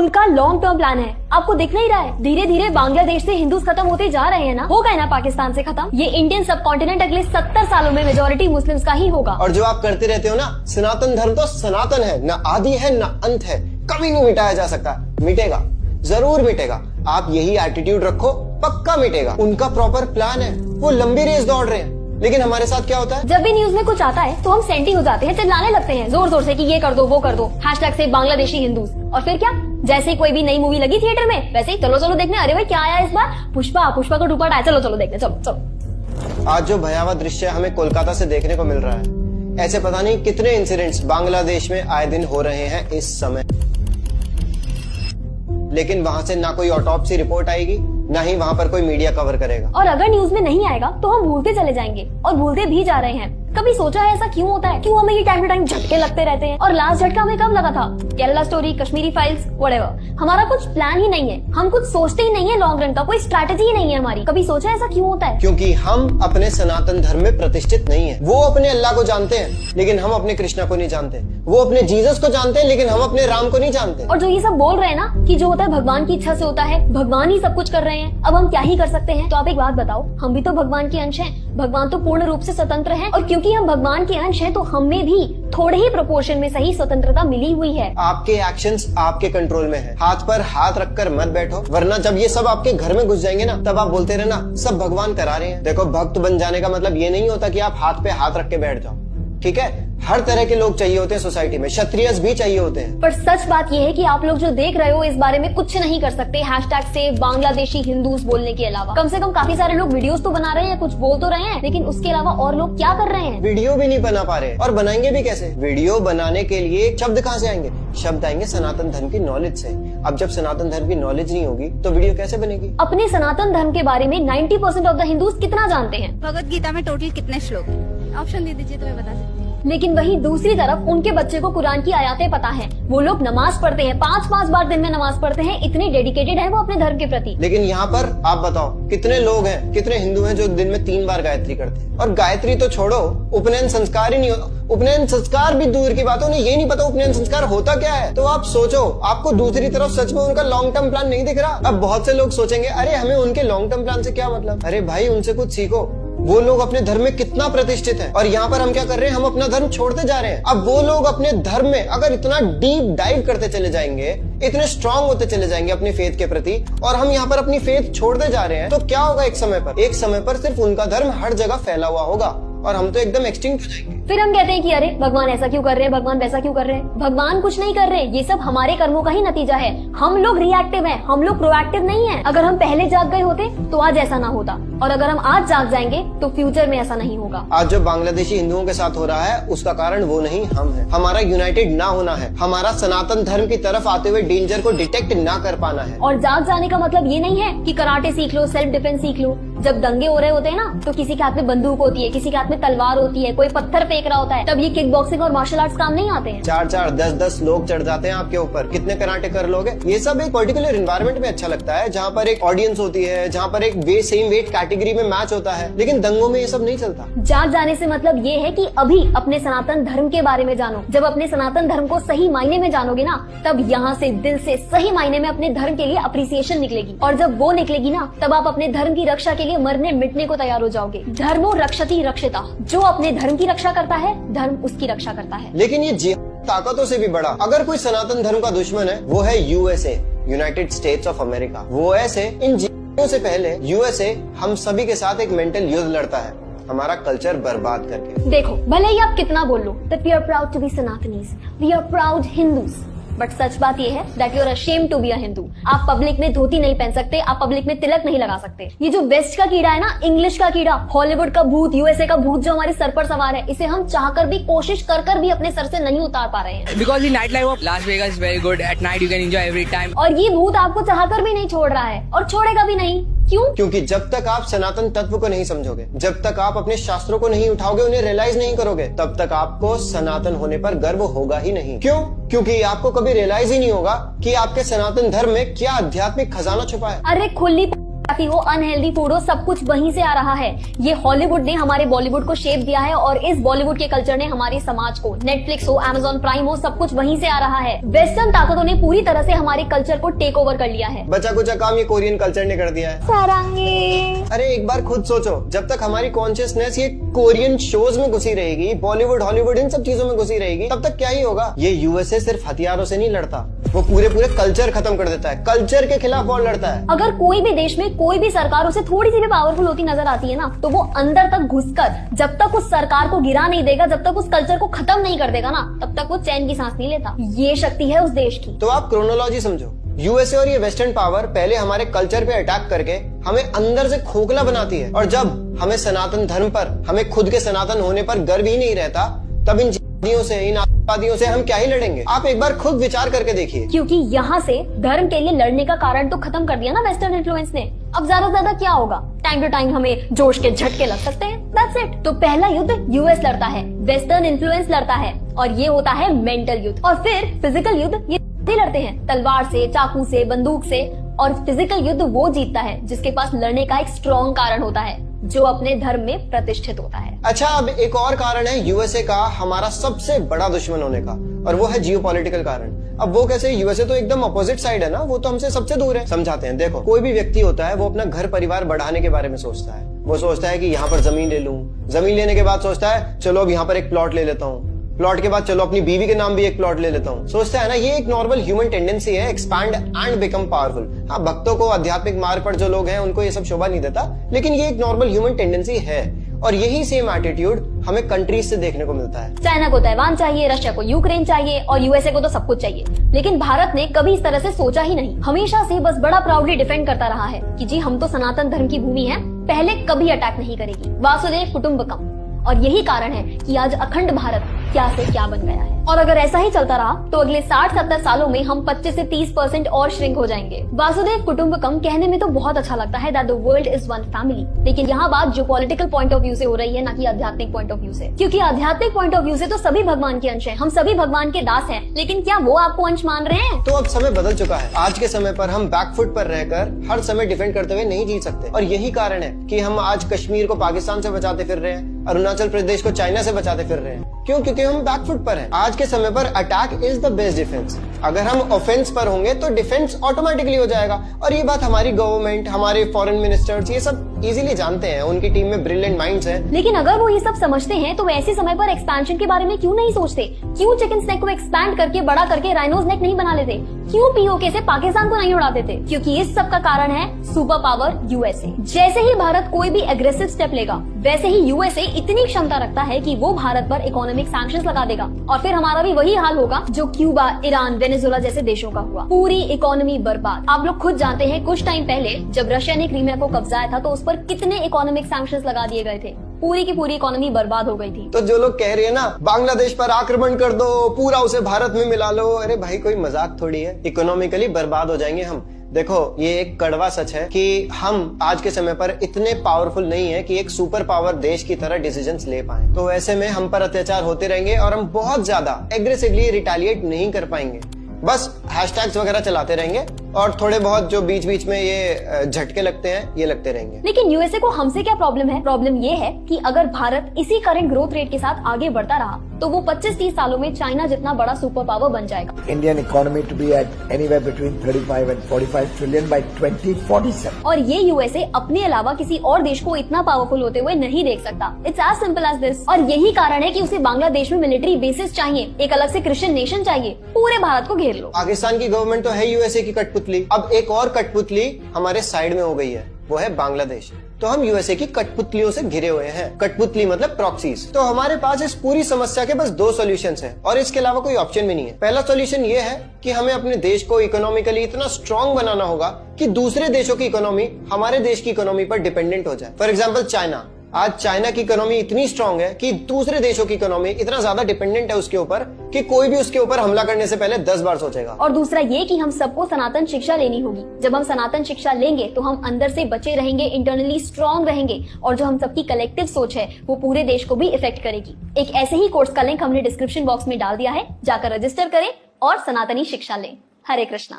उनका long term plan है। आपको दिख नहीं रहा है, धीरे धीरे बांग्लादेश से हिंदूज खत्म होते जा रहे हैं ना, हो गए ना पाकिस्तान से खत्म। ये इंडियन सब कॉन्टिनेंट अगले 70 सालों में मेजोरिटी मुस्लिम्स का ही होगा। और जो आप करते रहते हो ना, सनातन धर्म तो सनातन है, न आदि है न अंत है, कभी नहीं मिटाया जा सकता। मिटेगा, जरूर मिटेगा। आप यही एटीट्यूड रखो, पक्का मिटेगा। उनका प्रॉपर प्लान है, वो लंबी रेस दौड़ रहे हैं। लेकिन हमारे साथ क्या होता है, जब भी न्यूज में कुछ आता है तो हम सेंटी हो जाते हैं, चिल्लाने लगते हैं जोर जोर से कि ये कर दो वो कर दो, हैशटैग से बांग्लादेशी हिंदूज। और फिर क्या, जैसे ही कोई भी नई मूवी लगी थिएटर में, वैसे ही चलो चलो देखने, अरे भाई क्या आया इस बार, पुष्पा को डुपट आया, चलो चलो देखने, चलो चलो। आज जो भयावह दृश्य हमें कोलकाता से देखने को मिल रहा है, ऐसे पता नहीं कितने इंसिडेंट्स बांग्लादेश में आए दिन हो रहे हैं इस समय। लेकिन वहां से ना कोई ऑटोप्सी रिपोर्ट आएगी, ना ही वहां पर कोई मीडिया कवर करेगा। और अगर न्यूज में नहीं आएगा तो हम भूलते चले जाएंगे, और भूलते भी जा रहे हैं। कभी सोचा है ऐसा क्यों होता है, क्यों हमें ये टाइम टू टाइम झटके लगते रहते हैं? और लास्ट झटका हमें कब लगा था? Kerala story, Kashmiri files, whatever. हमारा कुछ प्लान ही नहीं है, हम कुछ सोचते ही नहीं है, लॉन्ग रन का कोई स्ट्रैटेजी ही नहीं है हमारी। कभी सोचा ऐसा क्यों होता है? क्योंकि हम अपने सनातन धर्म में प्रतिष्ठित नहीं है। वो अपने अल्लाह को जानते हैं, लेकिन हम अपने कृष्णा को नहीं जानते। वो अपने जीसस को जानते हैं, लेकिन हम अपने राम को नहीं जानते। और जो ये सब बोल रहे हैं ना कि जो होता है भगवान की इच्छा से होता है, भगवान ही सब कुछ कर रहे हैं, अब हम क्या ही कर सकते हैं? तो आप एक बात बताओ, हम भी तो भगवान के अंश हैं। भगवान तो पूर्ण रूप से स्वतंत्र हैं, और क्योंकि हम भगवान के अंश हैं तो हमें भी थोड़े ही प्रोपोर्शन में सही स्वतंत्रता मिली हुई है। आपके एक्शंस आपके कंट्रोल में है। हाथ पर हाथ रखकर मत बैठो, वरना जब ये सब आपके घर में घुस जाएंगे ना, तब आप बोलते रहना सब भगवान करा रहे हैं। देखो, भक्त बन जाने का मतलब ये नहीं होता कि आप हाथ पे हाथ रख के बैठ जाओ, ठीक है? हर तरह के लोग चाहिए होते हैं सोसाइटी में, क्षत्रियस भी चाहिए होते हैं। पर सच बात यह है कि आप लोग जो देख रहे हो इस बारे में कुछ नहीं कर सकते हैशटैग से बांग्लादेशी हिंदूज बोलने के अलावा। कम से कम काफी सारे लोग वीडियोस तो बना रहे हैं, कुछ बोल तो रहे हैं, लेकिन उसके अलावा और लोग क्या कर रहे हैं? वीडियो भी नहीं बना पा रहे, और बनाएंगे भी कैसे? वीडियो बनाने के लिए शब्द कहाँ से आएंगे? शब्द आएंगे सनातन धर्म की नॉलेज से। अब जब सनातन धर्म की नॉलेज नहीं होगी तो वीडियो कैसे बनेगी? अपने सनातन धर्म के बारे में 90% ऑफ द हिंदूज कितना जानते हैं? भगवत गीता में टोटल कितने श्लोक? ऑप्शन दे दीजिए तो मैं बता सकती हूँ। लेकिन वहीं दूसरी तरफ उनके बच्चे को कुरान की आयतें पता है, वो लोग नमाज पढ़ते हैं, 5-5 बार दिन में नमाज पढ़ते हैं, इतने डेडिकेटेड है वो अपने धर्म के प्रति। लेकिन यहाँ पर आप बताओ, कितने लोग हैं, कितने हिंदू हैं जो दिन में 3 बार गायत्री करते हैं? और गायत्री तो छोड़ो, उपनयन संस्कार ही नहीं होता। उपनयन संस्कार भी दूर की बात है, उन्हें ये नहीं पता उपनयन संस्कार होता क्या है। तो आप सोचो, आपको दूसरी तरफ सच में उनका लॉन्ग टर्म प्लान नहीं दिख रहा। अब बहुत से लोग सोचेंगे, अरे हमें उनके लॉन्ग टर्म प्लान से क्या मतलब? अरे भाई, उनसे कुछ सीखो। वो लोग अपने धर्म में कितना प्रतिष्ठित है, और यहाँ पर हम क्या कर रहे हैं? हम अपना धर्म छोड़ते जा रहे हैं। अब वो लोग अपने धर्म में अगर इतना डीप डाइव करते चले जाएंगे, इतने स्ट्रांग होते चले जाएंगे अपनी फेथ के प्रति, और हम यहाँ पर अपनी फेथ छोड़ते जा रहे हैं, तो क्या होगा? एक समय पर सिर्फ उनका धर्म हर जगह फैला हुआ होगा, और हम तो एकदम एक्सटिंक्ट हो जाएंगे। फिर हम कहते हैं कि अरे भगवान ऐसा क्यों कर रहे हैं, भगवान वैसा क्यों कर रहे हैं? भगवान कुछ नहीं कर रहे, ये सब हमारे कर्मों का ही नतीजा है। हम लोग रिएक्टिव हैं, हम लोग प्रोएक्टिव नहीं हैं। अगर हम पहले जाग गए होते तो आज ऐसा ना होता, और अगर हम आज जाग जाएंगे तो फ्यूचर में ऐसा नहीं होगा। आज जो बांग्लादेशी हिंदुओं के साथ हो रहा है, उसका कारण वो नहीं, हम हैं। हमारा यूनाइटेड ना होना है, हमारा सनातन धर्म की तरफ आते हुए डेंजर को डिटेक्ट ना कर पाना है। और जाग जाने का मतलब ये नहीं है कि कराटे सीख लो, सेल्फ डिफेंस सीख लो। जब दंगे हो रहे होते हैं ना, तो किसी के हाथ में बंदूक होती है, किसी के हाथ में तलवार होती है, कोई पत्थर फेंक रहा होता है, तब ये किक बॉक्सिंग और मार्शल आर्ट्स काम नहीं आते हैं। 4-4, 10-10 लोग चढ़ जाते हैं आपके ऊपर, कितने कराटे कर लोगे? ये सब एक पर्टिकुलर एनवायरनमेंट में अच्छा लगता है, जहाँ पर एक ऑडियंस होती है, जहाँ पर एक सेम वेट कैटेगरी में मैच होता है, लेकिन दंगों में ये सब नहीं चलता। जाग जाने से मतलब ये है कि अभी अपने सनातन धर्म के बारे में जानो। जब अपने सनातन धर्म को सही मायने में जानोगे ना, तब यहाँ से दिल से सही मायने में अपने धर्म के लिए अप्रिसिएशन निकलेगी, और जब वो निकलेगी ना, तब आप अपने धर्म की रक्षा के लिए मरने मिटने को तैयार हो जाओगे। धर्मो रक्षति रक्षिता, जो अपने धर्म की रक्षा करता है, धर्म उसकी रक्षा करता है। लेकिन ये ताकतों से भी बड़ा, अगर कोई सनातन धर्म का दुश्मन है, वो है USA, United states of America. वो ऐसे इन से पहले यूएसए हम सभी के साथ एक मेंटल युद्ध लड़ता है, हमारा कल्चर बर्बाद करके। देखो, भले ही आप कितना बोल लो that we are proud to be Sanatanis, we are proud Hindus, but सच बात ये है that you are ashamed to be a Hindu। आप पब्लिक में धोती नहीं पहन सकते, आप पब्लिक में तिलक नहीं लगा सकते। ये जो वेस्ट का कीड़ा है ना, इंग्लिश का कीड़ा, हॉलीवुड का भूत, यूएसए का भूत जो हमारे सर पर सवार है, इसे हम चाहकर भी, कोशिश कर भी अपने सर से नहीं उतार पा रहे हैं। Because the nightlife of Las Vegas is very good. At night you can enjoy every time. और ये भूत आपको चाहकर भी नहीं छोड़ रहा है, और छोड़ेगा भी नहीं। क्यों? क्योंकि जब तक आप सनातन तत्व को नहीं समझोगे, जब तक आप अपने शास्त्रों को नहीं उठाओगे, उन्हें रियलाइज नहीं करोगे, तब तक आपको सनातन होने पर गर्व होगा ही नहीं। क्यों? क्योंकि आपको कभी रियलाइज ही नहीं होगा कि आपके सनातन धर्म में क्या आध्यात्मिक खजाना छुपा है। अरे खुली हो, अनहेल्दी फूड हो, सब कुछ वहीं से आ रहा है। ये हॉलीवुड ने हमारे बॉलीवुड को शेप दिया है और इस बॉलीवुड के कल्चर ने हमारे समाज को, नेटफ्लिक्स हो, अमेज़न प्राइम हो, सब कुछ वहीं से आ रहा है। वेस्टर्न ताकतों ने पूरी तरह से हमारे कल्चर को टेक ओवर कर लिया है। बचा कुचा काम ये कोरियन कल्चर ने कर दिया है। सारंगी। अरे एक बार खुद सोचो, जब तक हमारी कॉन्शियसनेस ये कोरियन शोज में घुसी रहेगी, बॉलीवुड हॉलीवुड इन सब चीजों में घुसी रहेगी, तब तक क्या ही होगा। ये यूएसए सिर्फ हथियारों से नहीं लड़ता, वो पूरे कल्चर खत्म कर देता है, कल्चर के खिलाफ वॉर लड़ता है। अगर कोई भी देश में कोई भी सरकार उसे थोड़ी सी भी पावरफुल होती नजर आती है ना, तो वो अंदर तक घुसकर जब तक उस सरकार को गिरा नहीं देगा, जब तक उस कल्चर को खत्म नहीं कर देगा ना, तब तक वो चैन की सांस नहीं लेता। ये शक्ति है उस देश की। तो आप क्रोनोलॉजी समझो, यूएसए और ये वेस्टर्न पावर पहले हमारे कल्चर पे अटैक करके हमें अंदर से खोखला बनाती है, और जब हमें सनातन धर्म पर, हमें खुद के सनातन होने पर गर्व ही नहीं रहता, तब इन इन आतंकवादियों से हम क्या ही लड़ेंगे। आप एक बार खुद विचार करके देखिए। क्योंकि यहाँ से धर्म के लिए लड़ने का कारण तो खत्म कर दिया ना वेस्टर्न इन्फ्लुएंस ने। अब ज्यादा क्या होगा, टाइम टू टाइम हमें जोश के झटके लग सकते हैं, दैट्स इट। तो पहला युद्ध यूएस लड़ता है, वेस्टर्न इन्फ्लुएंस लड़ता है, और ये होता है मेंटल युद्ध। और फिर फिजिकल युद्ध ये लड़ते हैं तलवार से, चाकू से, बंदूक से। और फिजिकल युद्ध वो जीतता है जिसके पास लड़ने का एक स्ट्रॉन्ग कारण होता है, जो अपने धर्म में प्रतिष्ठित होता है। अच्छा, अब एक और कारण है यूएसए का हमारा सबसे बड़ा दुश्मन होने का, और वो है जियोपॉलिटिकल कारण। अब वो कैसे? यूएसए तो एकदम अपोजिट साइड है ना, वो तो हमसे सबसे दूर है। समझाते हैं, देखो कोई भी व्यक्ति होता है वो अपना घर परिवार बढ़ाने के बारे में सोचता है। वो सोचता है कि यहाँ पर जमीन ले लूं, जमीन लेने के बाद सोचता है चलो अब यहाँ पर एक प्लॉट ले लेता हूँ, प्लॉट के बाद चलो अपनी बीवी के नाम भी एक प्लॉट ले लेता हूँ। सोचता है ना, ये एक नॉर्मल ह्यूमन टेंडेंसी है, एक्सपैंड एंड बिकम पावरफुल। हाँ, भक्तों को, आध्यात्मिक मार्ग पर जो लोग हैं उनको ये सब शोभा नहीं देता, लेकिन ये एक नॉर्मल ह्यूमन टेंडेंसी है। और यही सेम एटीट्यूड हमें कंट्रीज से देखने को मिलता है। चाइना को ताइवान चाहिए, रशिया को यूक्रेन चाहिए, और यूएसए को तो सब कुछ चाहिए। लेकिन भारत ने कभी इस तरह से सोचा ही नहीं, हमेशा से बस बड़ा प्राउडली डिफेंड करता रहा है कि जी हम तो सनातन धर्म की भूमि है, पहले कभी अटैक नहीं करेगी, वासुदेव कुटुंबकम। और यही कारण है कि आज अखंड भारत क्या से क्या बन गया है। और अगर ऐसा ही चलता रहा तो अगले 60-70 सालों में हम 25 से 30% और श्रिंक हो जाएंगे। वासुदेव कुटुंबकम कहने में तो बहुत अच्छा लगता है, that the world is one family, लेकिन यहाँ बात जो पॉलिटिकल पॉइंट ऑफ व्यू से हो रही है, ना कि आध्यात्मिक पॉइंट ऑफ व्यू से। क्योंकि आध्यात्मिक पॉइंट ऑफ व्यू से तो सभी भगवान के अंश हैं, हम सभी भगवान के दास हैं, लेकिन क्या वो आपको अंश मान रहे हैं? तो अब समय बदल चुका है। आज के समय पर हम बैकफुट पर रहकर हर समय डिफेंड करते हुए नहीं जी सकते, और यही कारण है कि हम आज कश्मीर को पाकिस्तान से बचाते फिर रहे हैं, अरुणाचल प्रदेश को चाइना से बचाते फिर रहे हैं। क्यों? क्योंकि हम बैकफुट पर हैं। आज के समय पर attack is the best defence. अगर हम ऑफेंस पर होंगे तो डिफेंस ऑटोमेटिकली हो जाएगा, और ये बात हमारी गवर्नमेंट, हमारे फॉरेन मिनिस्टर्स ये सब इजीली जानते हैं, उनकी टीम में ब्रिलियंट माइंड्स हैं। लेकिन अगर वो ये सब समझते हैं तो ऐसे समय पर एक्सपेंशन के बारे में क्यों नहीं सोचते? क्यों चिकन स्नेक को एक्सपैंड करके, बड़ा करके राइनोज नेक नहीं बना लेते? क्यों पीओके से पाकिस्तान को नहीं उड़ा देते? क्योंकि इस सब का कारण है सुपर पावर यूएसए। जैसे ही भारत कोई भी एग्रेसिव स्टेप लेगा, वैसे ही यूएसए इतनी क्षमता रखता है कि वो भारत पर इकोनॉमिक सैंक्शंस लगा देगा, और फिर हमारा भी वही हाल होगा जो क्यूबा, ईरान, वेनेजुएला जैसे देशों का हुआ। पूरी इकोनॉमी बर्बाद। आप लोग खुद जानते हैं, कुछ टाइम पहले जब रशिया ने क्रीमिया को कब्जाया था तो उस पर कितने इकोनॉमिक सैंक्शंस लगा दिए गए थे, पूरी की पूरी इकोनॉमी बर्बाद हो गई थी। तो जो लोग कह रहे हैं ना बांग्लादेश पर आक्रमण कर दो, पूरा उसे भारत में मिला लो, अरे भाई कोई मजाक थोड़ी है, इकोनॉमिकली बर्बाद हो जाएंगे हम। देखो, ये एक कड़वा सच है कि हम आज के समय पर इतने पावरफुल नहीं है कि एक सुपर पावर देश की तरह डिसीजंस ले पाए। तो ऐसे में हम पर अत्याचार होते रहेंगे और हम बहुत ज्यादा एग्रेसिवली रिटेलिएट नहीं कर पाएंगे। बस हैशटैग्स वगैरह चलाते रहेंगे और थोड़े बहुत जो बीच बीच में ये झटके लगते हैं ये लगते रहेंगे। लेकिन यूएसए को हमसे क्या प्रॉब्लम है? प्रॉब्लम ये है कि अगर भारत इसी करंट ग्रोथ रेट के साथ आगे बढ़ता रहा तो वो 25-30 सालों में चाइना जितना बड़ा सुपर पावर बन जाएगा। Indian economy to be at anywhere between 35 and 45 trillion by 2047। और ये यूएसए अपने अलावा किसी और देश को इतना पावरफुल होते हुए नहीं देख सकता। It's as simple as this. और यही कारण है कि उसे बांग्लादेश में मिलिट्री बेसिस चाहिए, एक अलग से क्रिश्चियन नेशन चाहिए, पूरे भारत को घेर लो। पाकिस्तान की गवर्नमेंट तो है यूएसए की कठपुतली, अब एक और कठपुतली हमारे साइड में हो गई है, वो है बांग्लादेश। तो हम यूएसए की कठपुतलियों से घिरे हुए हैं। कठपुतली मतलब प्रॉक्सीज। तो हमारे पास इस पूरी समस्या के बस 2 सॉल्यूशंस हैं और इसके अलावा कोई ऑप्शन भी नहीं है। पहला सॉल्यूशन ये है कि हमें अपने देश को इकोनॉमिकली इतना स्ट्रांग बनाना होगा कि दूसरे देशों की इकोनॉमी हमारे देश की इकोनॉमी पर डिपेंडेंट हो जाए। फॉर एग्जाम्पल चाइना, आज चाइना की इकोनॉमी इतनी स्ट्रांग है कि दूसरे देशों की इकोनॉमी इतना ज्यादा डिपेंडेंट है उसके ऊपर कि कोई भी उसके ऊपर हमला करने से पहले 10 बार सोचेगा। और दूसरा ये कि हम सबको सनातन शिक्षा लेनी होगी। जब हम सनातन शिक्षा लेंगे तो हम अंदर से बचे रहेंगे, इंटरनली स्ट्रांग रहेंगे, और जो हम सबकी कलेक्टिव सोच है वो पूरे देश को भी इफेक्ट करेगी। एक ऐसे ही कोर्स का लिंक हमने डिस्क्रिप्शन बॉक्स में डाल दिया है, जाकर रजिस्टर करें और सनातनी शिक्षा लें। हरे कृष्णा।